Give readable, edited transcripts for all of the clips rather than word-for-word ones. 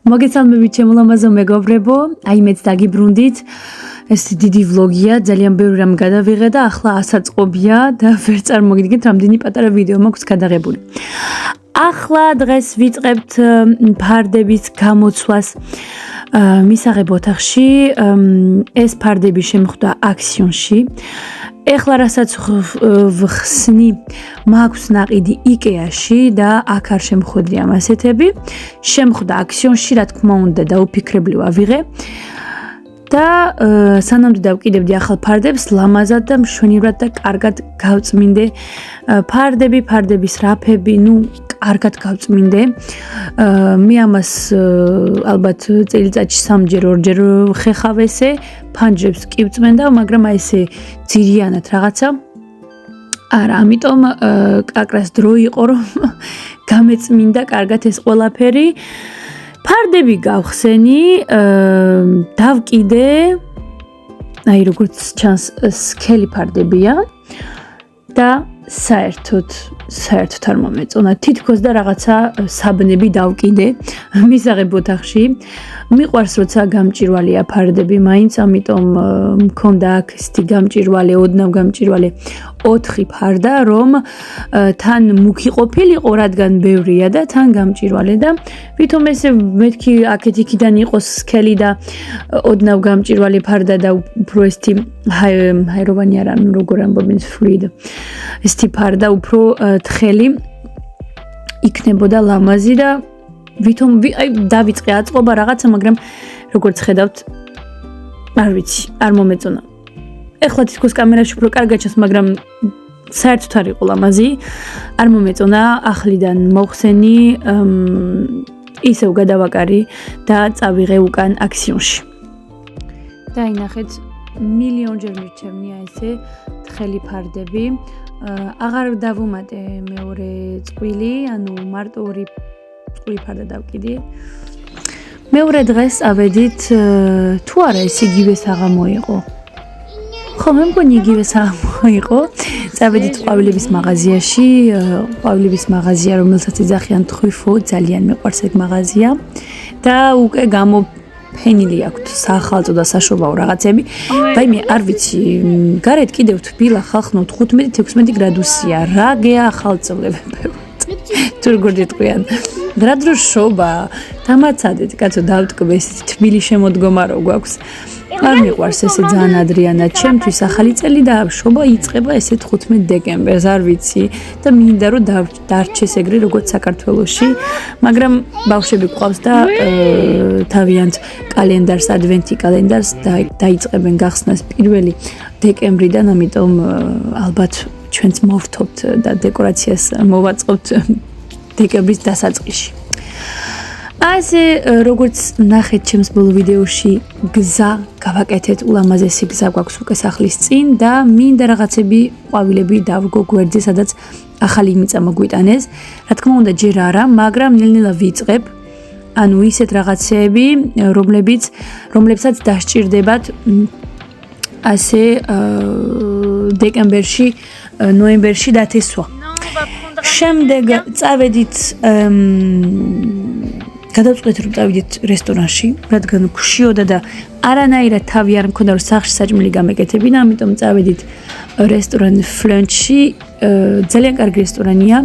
მოგესალმებით ჩემო ლამაზო მეგობრებო, აი მეც დაგიბრუნდით. ეს დიდი ვლოგია, ძალიან ბევრი რამ გადავიღე და ახლა ასაწყობია და ვერ წარმოგიდგენთ რამდენი პატარა ვიდეო მაქვს გადაღებული. ახლა დღეს ვიწყებთ ფარდების გამოცვლას მისაღებ ოთახში. ეს ფარდები შემხვდა აქციონში. ეხლა რასაც ვხსნი, მაქვს ნაყიდი IKEA-ში და აქ არ შემხვედრია ამ ასეთები. შემხვდა აქციონში, რა თქმა უნდა, დაუფიქრებლივ ავიღე. და სანამ დავკიდებდი ახალ ფარდებს, ლამაზად და მშვენივრად და კარგად გავწმინდე ფარდების რაფები, კარგად გავწმინდე. მე ამას ალბათ წელიწადში 3-ჯერ 2-ჯერ ხეხავ ესე, ფანჯრებს კი ვწმენდა, მაგრამ აი ესე ძირიანად რაღაცა. არა, ამიტომ კაკრას დრო იყო, რომ გამეწმინდა კარგად ეს ყველაფერი. ფარდები გავხსენი, დავკიდე, აი როგორც ჩანს, სქელი ფარდებია და საერთოდ არ მომეწონა. თითქოს და რაღაცა საბნები დავკიდე მისაღებ ოთახში. მიყვარს როცა გამჭირვალეა ფარდები, მაინც ამიტომ მქონდა აქ ისეთი გამჭირვალე, ოდნავ გამჭირვალე 4 ფარდა, რომ თან მუქი ყოფილიყო, რადგან ბევრია და თან გამჭირვალე და ვითომ ესე მეთქი აქეთ-იქიდან იყოს სქელი და ოდნავ გამჭირვალე ფარდა და უფრო ესეთი ჰაეროვანი არა, როგორ ამბობენ, fluid. ესეთი ფარდა უფრო თხელი იქნებოდა ლამაზი და ვითომ აი დავიწყე აწყობა რაღაცა, მაგრამ როგორც ხედავთ, არ ვიცი, არ მომეწონა. ეხლა თითქოს კამერაში უფრო კარგად ჩანს, მაგრამ საერთოდ არ იყო ლამაზი, არ მომეწონა. ახლიდან მოვხსენი, ისევ გადავაკარი და წავიღე უკან აქციონში. დაინახეთ, მილიონჯერ მირჩევნია ესე თხელი ფარდები. აღარ დავუმატე მეორე წყვილი, ანუ მარტო 2 წყვილი ფარდა დავკიდი. მეორე დღეს ავედით, თუ არა ეს იგივე საღამო იყო. ხო, მე მგონი იგივე საღამო იყო. წავედით ყვავილების მაღაზიაში, ყვავილების მაღაზია, რომელსაც ეძახიან თხუიფო, ძალიან მეყვარს ეგ მაღაზია და უკვე ფენილი აქვს საახალწო და საშობაო რაღაცები. ვაიმე, არ ვიცი, გარეთ კიდევ თბილა ხალხნო 15-16 გრადუსია. რა გეახალწოლებებო. თუ როგორ დიტყვიან. რა დროს შობა, დამაცადეთ, კაცო, დავტკბე, ესეთი თბილი შემოდგომა რო გვაქვს. არ მიყვარს ესე ძალიან ადრიანად. ჩემთვის ახალი წელი და შობა იწყება ესე 15 დეკემბერს, არ ვიცი და მინდა რომ დარჩეს ეგრე როგორც საქართველოში, მაგრამ ბავშვები გვყავს და თავიანთ კალენდარს, ადვენტი კალენდარს დაიწყებენ გახსნას 1 დეკემბრიდან, ამიტომ ალბათ ჩვენც მოვთობთ და დეკორაციას მოვაწყობთ დეკემბრის დასაწყისში. ასე როგორც ნახეთ ჩემს ბოლო ვიდეოში, გზა გავაკეთეთ, ულამაზესი გზა გვაქვს უკვე სახლის წინ და მინდა რაღაცები, ყვავილები დავგო გვერდზე, სადაც ახალი მიწა მოგვიტანეს. რა თქმა უნდა, ჯერ არა, მაგრამ ნელ-ნელა ვიწყებ. ანუ ისეთ რაღაცეები, რომლებსაც დასჭირდებათ ასე დეკემბერში, ნოემბერში დათესვა. შემდეგ წავედით გადავწყვეტ რომ წავიდეთ რესტორანში, რადგან გშიოდა და არანაირად თავი არ მქონდა რომ სახლში საჭმელი გამეკეთებინა, ამიტომ წავედით რესტორან French-ში, ძალიან კარგი რესტორანია.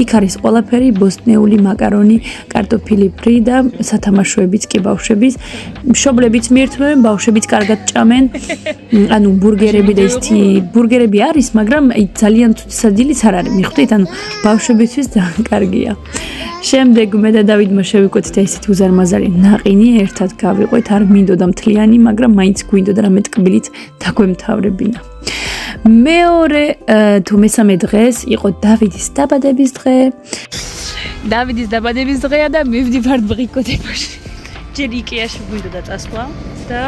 იქ არის ყველაფერი, ბოსტნეული მაკარონი, კარტოფილი ფრი და სათამაშოებიც კი ბავშვების. მშობლებიც მიერთმევენ, ბავშვებიც კარგად ჭამენ. ანუ ბურგერები და ისეთი ბურგერები არის, მაგრამ ძალიან სადილიც არ არის. მიხვდით, ანუ ბავშვებისთვის ძალიან კარგია. შემდეგ მე და დავიდმა შევიკვეთით ესეთი უზარმაზარი ნაყინი, ერთად გავიყვეთ, არ მინდოდა მთლიანი, მაგრამ მაინც გვინდოდა რამე ტკბილით დაგვემთავრებინა. მეორე თუ მესამე დღეს იყო დავიდის დაბადების დღე. დავიდის დაბადების დღეა და მივდივართ ბრიკოდებაში. ჯერ IKEA-ში გვინდოდა წასვლა და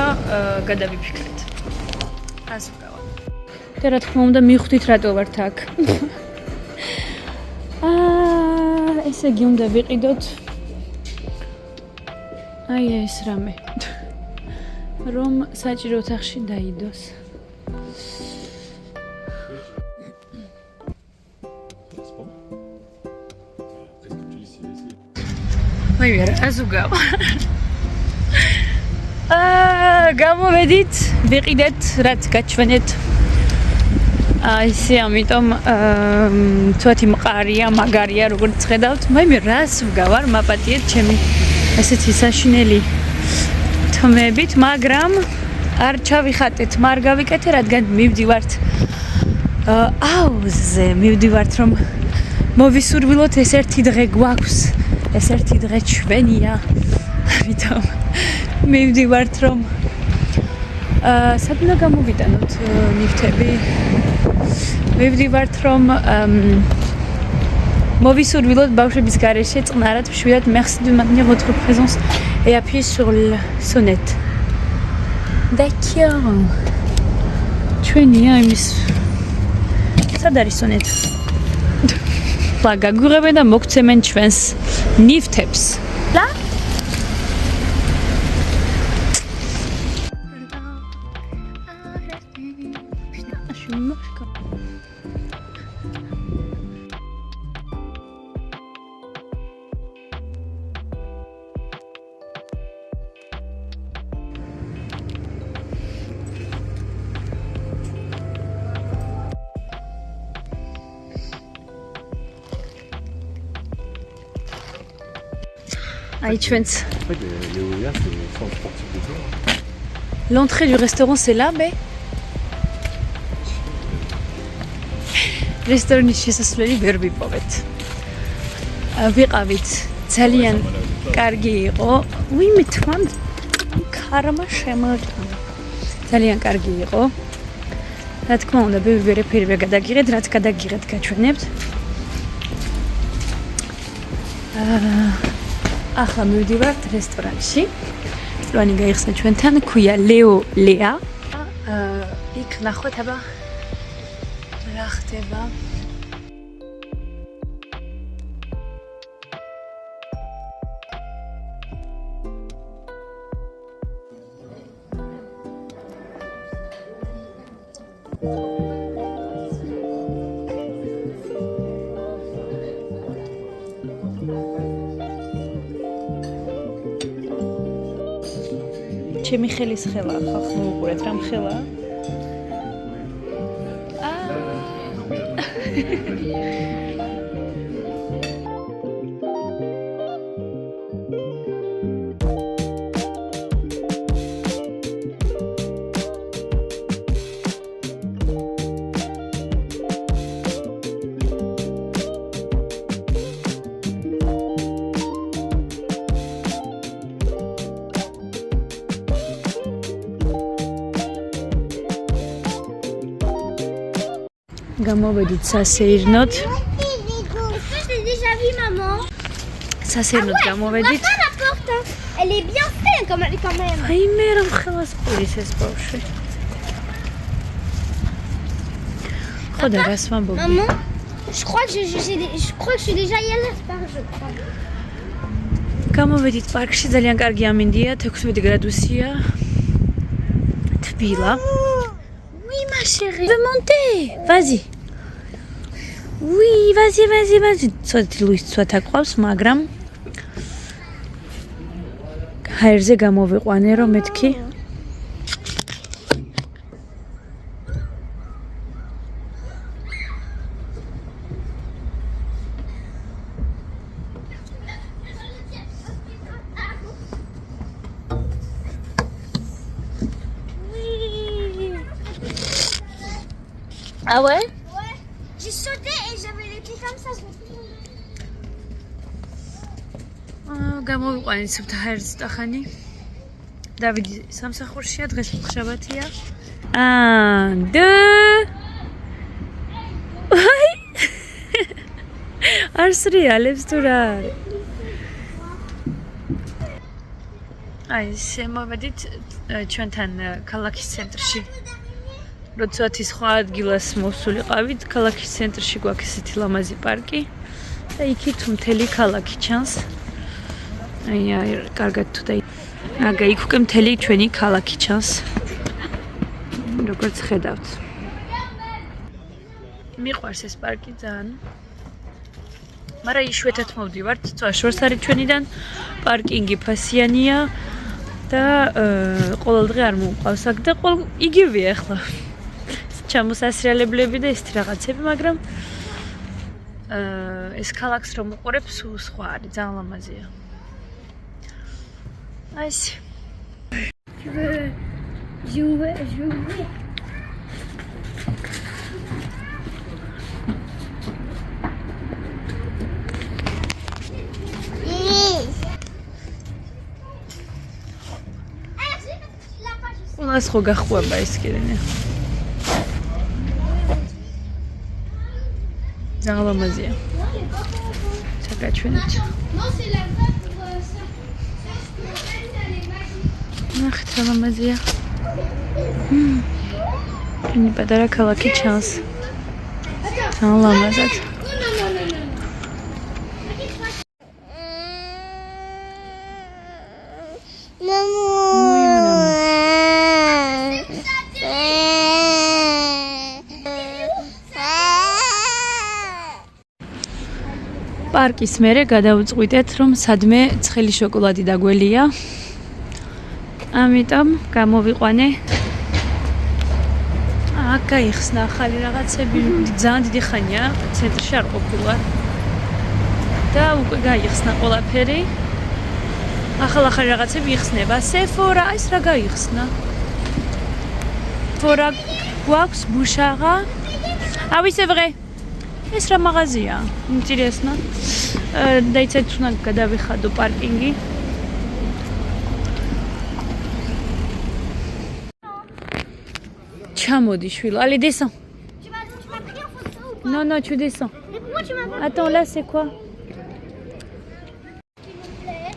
გადავიფიქრეთ. ასე ვკავა. და რა თქმა უნდა, მიხვდით რატო ვართ აქ. ესე იგი უნდა ვიყიდოთ აი ეს რამე, რომ საჭირო ოთახში დაიდოს. ვაი, რა ზუგავ. გამოვედით, ვიყიდეთ, რაც გაჩვენეთ. ისე ამიტომ თვეთი მყარია, მაგარია, როგორც ხედავთ. მე რას ვგავარ, მაპატიეთ ჩემი ესეთი საშინელი თმებით, მაგრამ არ ჩავიხატეთ, არ გავიკეთე, რადგან მივდივართ აუზზე, მივდივართ რომ მოვისურვილოთ ეს ერთი დღე გვაქვს, ეს ერთი დღე ჩვენია. ამიტომ მივდივართ რომ სად უნდა გამოვიტანოთ ნივთები. მივდივართ რომ მოვისურვილოთ ბავშვების გარეშე წყნარად მშვიდად. Merci de maintenir votre présence et appuyez sur la sonnette. D'accord. ჩვენია იმის სად არის სონეტი? ლა გაგურებენ და მოგცემენ ჩვენს ნივთებს. ლა L'entrée du restaurant c'est là, mais რესტორნის შესასვლელი ვერ ვიპოვეთ. ვიყავით, ძალიან კარგი იყო. ვიმე თქვენ ქარმა შემოიტანა. ძალიან კარგი იყო. რა თქმა უნდა, ვერაფერი ვერ გადაგიღეთ, რაც გადაგიღეთ გაჩვენებთ. ახლა მივდივართ რესტორანში. რესტორანი გაიხსნა ჩვენთან, ქვია ლეო ლეა. იქ ნახოთ აბა რა ხდება. ჩემი ხელის ხელა ხახ მოუყურეთ რამ ხელა? გამოვედით სასეირნოდ. სასეირნოდ გამოვედით. Elle est bien faite quand même. აი მე რა ხელას ყურის ეს ბავშვი. ხოდა რას ვამბობ? Maman, je crois que je suis déjà allée à ce parc. გამოვედით პარკში, ძალიან კარგი ამინდია, 16 გრადუსია. თბილა. Oui ma chérie. Veux monter? Vas-y. Oui, vas-y. ცოტა ლუის ცოტა ყავს, მაგრამ ჰაერზე გამოვიყვანე რომ მეთქი. Ah ouais? Ouais, j'ai sauté et j'avais les pieds comme ça. გამოვიყვანე ცოტა ჰაერზე სტახანი. დავიდი სამსახურშია, დღეს შაბათია. არს რეალებს თუ რა არის? აი, შემოვედით ჩვენთან ქალაქის ცენტრში. როდესაც სხვა ადგილას მოსულიყავით, ქალაქის ცენტრში გვაქვს ესეთი ლამაზი პარკი და იქით მთელი ქალაქი ჩანს. აი, კარგად თუ და აგა იქ უკვე მთელი ჩვენი ქალაქი ჩანს. როგორც ხედავთ. მიყვარს ეს პარკი ძალიან. მაგრამ იშვიათად მოვდივართ, წვაშორს არის ჩვენიდან, პარკინგი ფასიანია და ყოველ დღე არ მომყავს აქ და იგივეა ახლა. ჩამოსასრიალებლები და ისეთი რაღაცები, მაგრამ ეს ქალაქს რომ უყურებ, სულ სხვა არის, ძალიან ლამაზია. აი ეს. Je veux. Нас ხო გახუება ეს კირინე. ძალიან ლამაზია. ჩაგაჩვენეთ. ნახეთ რა ლამაზია. ნი პატარა ქალაქი ჩანს. ძალიან ლამაზად. პარკის მერე გადავწყვიტეთ, რომ სადმე ცხელი შოკოლადი დაგველია. ამიტომ გამოვიყვანე. აქ გაიხსნა ახალი რაღაცები, ძალიან დიდი ხანია, ცენტრში არ ყოფილვარ. და უკვე გაიხსნა ყველაფერი. ახალ-ახალი რაღაცები იხსნება. Sephora, ის რა გაიხსნა? Sephora გვაქვს ბუშაღა. Ah oui, c'est vrai. ეს რა მაღაზია? Интересно. დაიცეთ უნდა გადავიხადო პარკინგი. ჩამოდი შვილო. Allez, descends. Tu m'as pris en photo ou pas? Non, non, tu descends. Mais pourquoi tu m'as pas pris? Attends, là, c'est quoi? S'il vous plaît.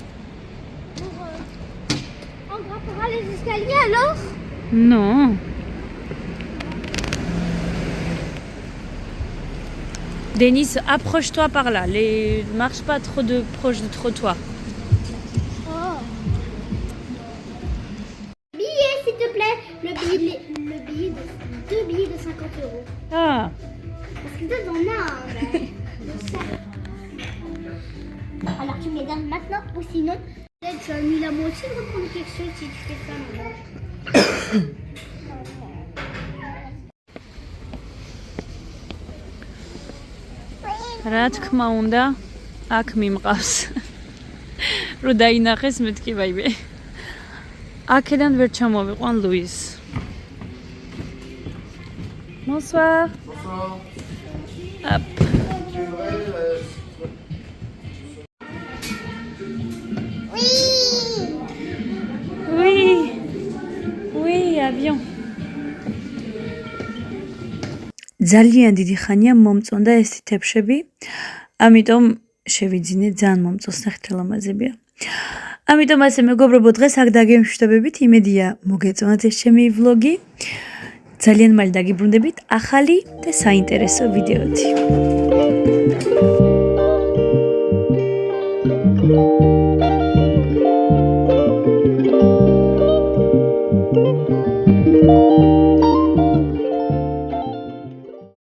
On grimpera les escaliers alors? Non. Denis, approche-toi par là. Marche pas trop proche de trottoir. Oh. Billet, s'il te plaît. Le billet deux billets de 50 €. Ah, Parce que toi, t'en as un, mais je sais. Alors, tu me les donnes maintenant ou sinon, peut-être tu as mis la moitié de reprendre quelque chose si tu fais ça maintenant. რა თქმა უნდა, აქ მიმყავს. რო დაინახეს მეთქი ვაიმე. აქედან ვერ ჩამოვიყვან ლუის. Bonsoir. Bonsoir. Hop. Oui. Oui, avion. ძალიან დიდი ხანია მომწონდა ეს თითებშები, ამიტომ შევიძინე ძალიან მომწონს ნახეთ ლამაზებია. ამიტომ ასე მეგობრებო დღეს აქ დაგემშვიდობებით, იმედია მოგეწონათ ეს ჩემი ვლოგი. ძალიან მალე დაგიბრუნდებით ახალი და საინტერესო ვიდეოთი.